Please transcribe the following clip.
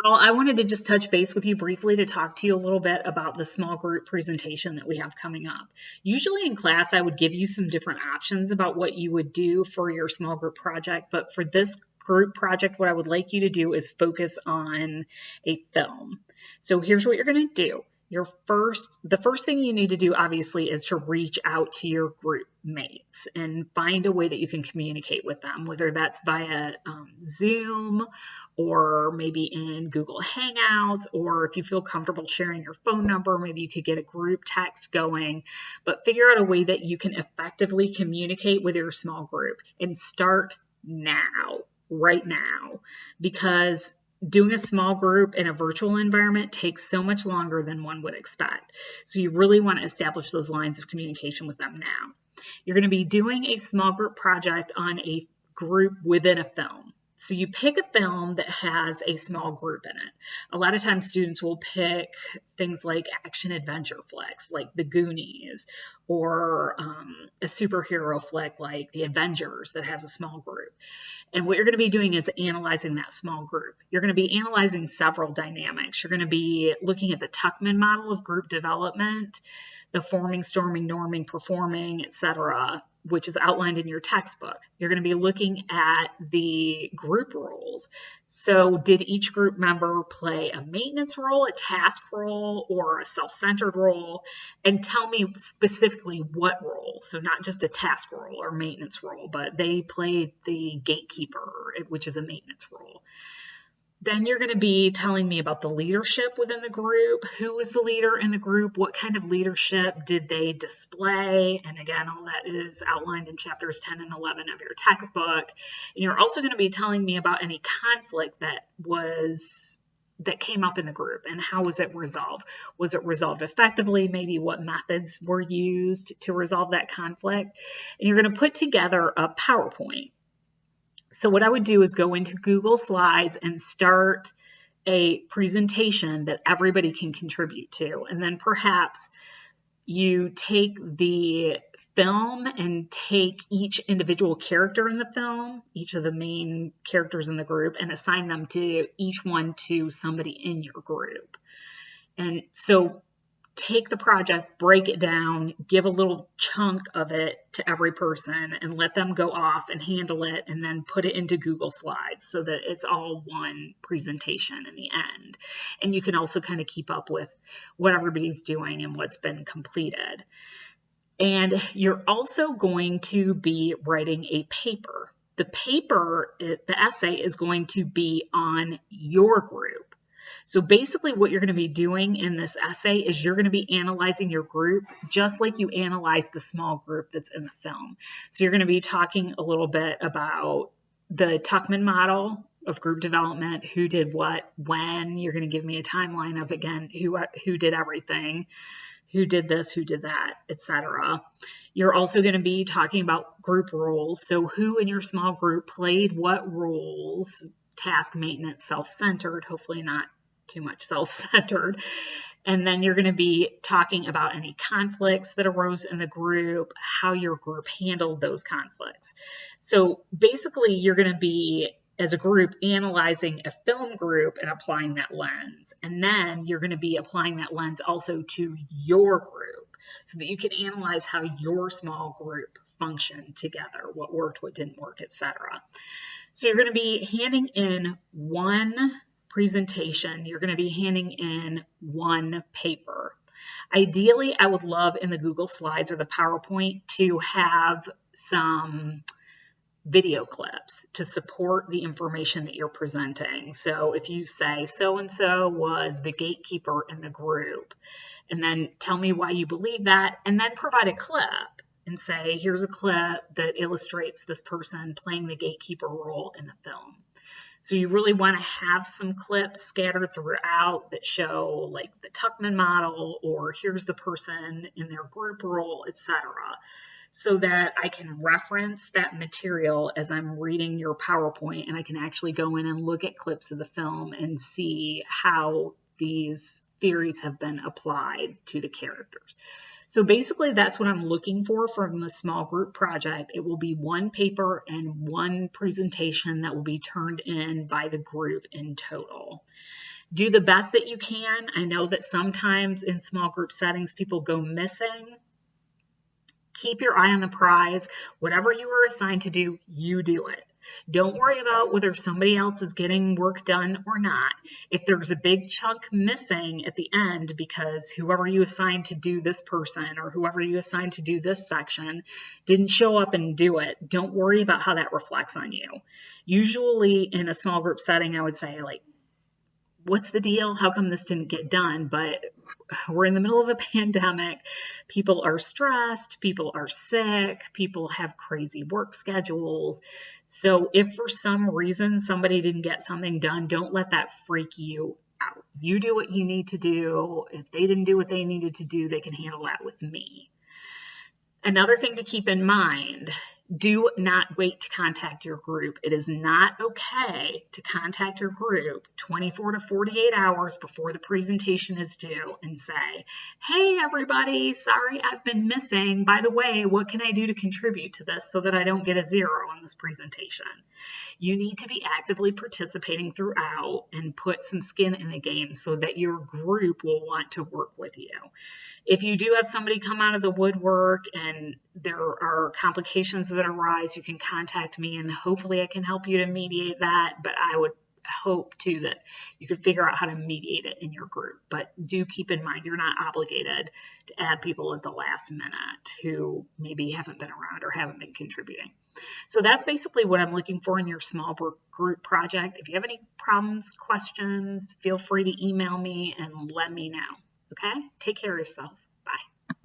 I wanted to just touch base with you briefly to talk to you a little bit about the small group presentation that we have coming up. Usually in class, I would give you some different options about what you would do for your small group project, but for this group project, what I would like you to do is focus on a film. So here's what you're going to do. The first thing you need to do, obviously, is to reach out to your group mates and find a way that you can communicate with them, whether that's via Zoom or maybe in Google Hangouts, or if you feel comfortable sharing your phone number, maybe you could get a group text going, but figure out a way that you can effectively communicate with your small group and start now, right now, because doing a small group in a virtual environment takes so much longer than one would expect. So you really want to establish those lines of communication with them now. You're going to be doing a small group project on a group within a film. So you pick a film that has a small group in it. A lot of times students will pick things like action adventure flicks like The Goonies, or a superhero flick like The Avengers that has a small group. And what you're going to be doing is analyzing that small group. You're going to be analyzing several dynamics. You're going to be looking at the Tuckman model of group development, the forming, storming, norming, performing, etc., which is outlined in your textbook. You're going to be looking at the group roles. So did each group member play a maintenance role, a task role, or a self-centered role? And tell me specifically what role. So not just a task role or maintenance role, but they played the gatekeeper, which is a maintenance role. Then you're going to be telling me about the leadership within the group. Who was the leader in the group? What kind of leadership did they display? And again, all that is outlined in chapters 10 and 11 of your textbook. And you're also going to be telling me about any conflict that came up in the group and how was it resolved? Was it resolved effectively? Maybe what methods were used to resolve that conflict? And you're going to put together a PowerPoint. So what I would do is go into Google Slides and start a presentation that everybody can contribute to. And then perhaps you take the film and take each individual character in the film, each of the main characters in the group, and assign them to each one to somebody in your group. And so take the project, break it down, give a little chunk of it to every person and let them go off and handle it, and then put it into Google Slides so that it's all one presentation in the end. And you can also kind of keep up with what everybody's doing and what's been completed. And you're also going to be writing a paper. The essay is going to be on your group. So basically what you're going to be doing in this essay is you're going to be analyzing your group just like you analyze the small group that's in the film. So you're going to be talking a little bit about the Tuckman model of group development, who did what, when. You're going to give me a timeline of, again, who did everything, who did this, who did that, etc. You're also going to be talking about group roles. So who in your small group played what roles, task, maintenance, self-centered, hopefully not too much self-centered. And then you're going to be talking about any conflicts that arose in the group, how your group handled those conflicts. So basically you're going to be, as a group, analyzing a film group and applying that lens. And then you're going to be applying that lens also to your group so that you can analyze how your small group functioned together, what worked, what didn't work, etc. So you're going to be handing in one presentation. You're going to be handing in one paper. Ideally, I would love in the Google Slides or the PowerPoint to have some video clips to support the information that you're presenting. So if you say so-and-so was the gatekeeper in the group, and then tell me why you believe that, and then provide a clip and say, here's a clip that illustrates this person playing the gatekeeper role in the film. So you really want to have some clips scattered throughout that show like the Tuckman model, or here's the person in their group role, etc., so that I can reference that material as I'm reading your PowerPoint, and I can actually go in and look at clips of the film and see how these theories have been applied to the characters. So basically that's what I'm looking for from the small group project. It will be one paper and one presentation that will be turned in by the group in total. Do the best that you can. I know that sometimes in small group settings people go missing. Keep your eye on the prize. Whatever you are assigned to do, you do it. Don't worry about whether somebody else is getting work done or not. If there's a big chunk missing at the end because whoever you assigned to do this person or whoever you assigned to do this section didn't show up and do it, don't worry about how that reflects on you. Usually in a small group setting, I would say, like, what's the deal? How come this didn't get done? But we're in the middle of a pandemic. People are stressed. People are sick. People have crazy work schedules. So if for some reason somebody didn't get something done, don't let that freak you out. You do what you need to do. If they didn't do what they needed to do, they can handle that with me. Another thing to keep in mind, do not wait to contact your group. It is not okay to contact your group 24 to 48 hours before the presentation is due and say, hey, everybody, sorry I've been missing. By the way, what can I do to contribute to this so that I don't get a 0 on this presentation? You need to be actively participating throughout and put some skin in the game so that your group will want to work with you. If you do have somebody come out of the woodwork and there are complications that arise, you can contact me and hopefully I can help you to mediate that. But I would hope too that you could figure out how to mediate it in your group. But do keep in mind you're not obligated to add people at the last minute who maybe haven't been around or haven't been contributing. So that's basically what I'm looking for in your small group project. If you have any problems, questions, feel free to email me and let me know. Okay? Take care of yourself.